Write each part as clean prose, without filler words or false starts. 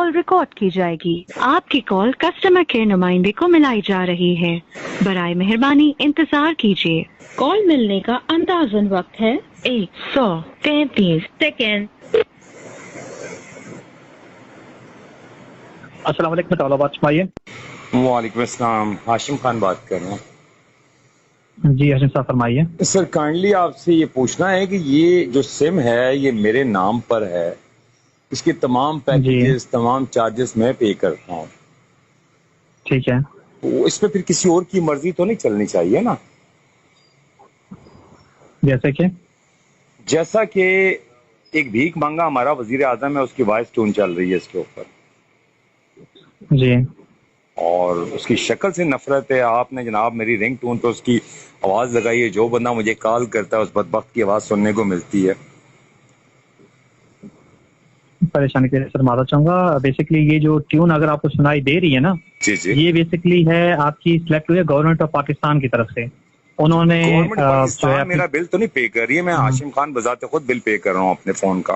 Call record की जाएगी। आपकी कॉल कस्टमर केयर नुमाइंदे को मिलाई जा रही है। बराए मेहरबानी इंतजार कीजिए। कॉल मिलने का अंदाजन वक्त है 133 सेकेंड। अस्सलाम वालेकुम, तौलाबाद फरमाइए। वालेकुम अस्सलाम, हाशिम खान बात कर रहा हूँ। जी हाशिम साहब फरमाइए। सर काइंडली आपसे ये पूछना है कि ये जो सिम है ये मेरे नाम पर है, इसके तमाम पैकेजेस तमाम चार्जेस मैं पे करता हूँ, ठीक है। तो इस पे फिर किसी और की मर्जी तो नहीं चलनी चाहिए ना? जैसा कि एक भीख मांगा हमारा वजीर आजम है, उसकी वॉइस टोन चल रही है इसके ऊपर जी, और उसकी शक्ल से नफरत है। आपने जनाब मेरी रिंग टोन पे उसकी आवाज लगाई है, जो बंदा मुझे कॉल करता है उस बदबख्त की आवाज सुनने को मिलती है। परेशानी के लिए सर माफी चाहूंगा। बेसिकली ये जो ट्यून अगर आपको सुनाई दे रही है ना, जी जी, ये बेसिकली है आपकी सिलेक्ट हुई है गवर्नमेंट ऑफ पाकिस्तान की तरफ से। उन्होंने गवर्नमेंट पाकिस्तान मेरा बिल तो नहीं पे कर रही है, मैं हाशिम खान बजाते खुद बिल पे कर रहा हूँ अपने फोन का।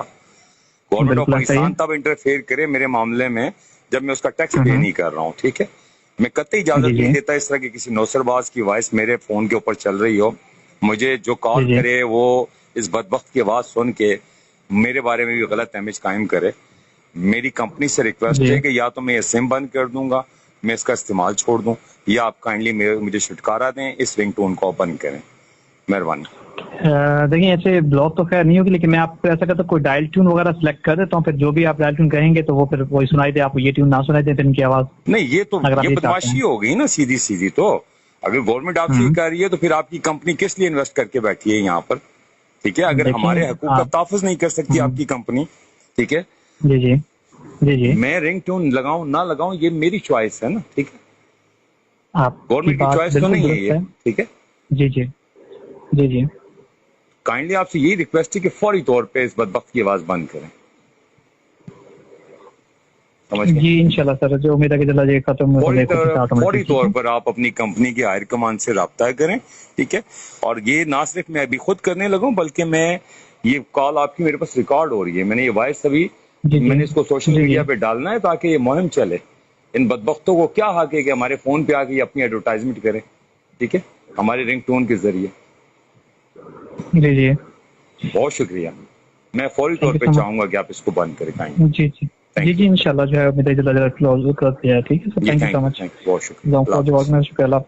गवर्नमेंट ऑफ पाकिस्तान तब इंटरफेयर करे मेरे मामले में जब मैं उसका टैक्स पे नहीं कर रहा हूँ, ठीक है। मैं कतई इजाजत नहीं देता इस तरह की किसी नौसरबाज की वॉइस मेरे फोन के ऊपर चल रही हो। मुझे जो कॉल करे वो इस बदबख्त की आवाज सुन के मेरे बारे में भी गलत इमेज कायम करे। मेरी कंपनी से रिक्वेस्ट है कि या तो मैं ये सिम बंद कर दूंगा, मैं इसका इस्तेमाल छोड़ दूं, या आप काइंडली मुझे छुटकारा दें, इस रिंग टोन को बंद करें, मेहरबानी। देखिए ऐसे ब्लॉक तो खैर नहीं होगी, लेकिन मैं आपको ऐसा करता हूँ कोई डायल ट्यून वगैरह सिलेक्ट कर देता हूँ, फिर जो भी आप डायल ट्यून कहेंगे तो वो फिर वही सुनाई दे, आपको ये ट्यून ना सुनाई दे फिर इनकी आवाज। नहीं ये तो ये बदमाशी हो गई ना सीधी सीधी। तो अगर गवर्नमेंट आपसे कर रही है तो फिर आपकी कंपनी किस लिए इन्वेस्ट करके बैठी है यहाँ पर, ठीक है। अगर हमारे हकूक का तहफ़्फ़ुज़ नहीं कर सकती आपकी कंपनी, ठीक है। जी जी जी जी, मैं रिंग ट्यून लगाऊं ना लगाऊं ये मेरी चॉइस है ना, ठीक है। आप गवर्नमेंट की चॉइस तो नहीं है ये, ठीक है। जी जी जी जी, काइंडली आपसे यही रिक्वेस्ट है कि फौरी तौर पे इस बदबख्त की आवाज बंद करें, समझ गए? जी इंशाल्लाह सर, जो उम्मीद है कि जल्द ये खत्म फौरी तौर पर आप अपनी कंपनी के हायर कमान से राब्ता करें, ठीक है। और ये ना सिर्फ मैं अभी खुद करने लगा हूं, बल्कि मैं ये कॉल आपकी मेरे पास रिकॉर्ड हो रही है, मैंने ये वॉइस अभी मैंने इसको सोशल मीडिया पे डालना है ताकि ये मुहिम चले। इन बदबख्तों को क्या हक है कि हमारे फोन पे आके अपनी एडवर्टाइजमेंट करें, ठीक है, हमारे रिंग टोन के जरिए। जी जी, बहुत शुक्रिया। मैं फौरी तौर पे चाहूंगा कि आप इसको बंद करें। जी जी जी जी, इंशाल्लाह जो है उम्मीद है जल्द क्लोज कर दिया है, ठीक है sir. Thank you so much, बहुत शुक्रिया। शुक्रिया।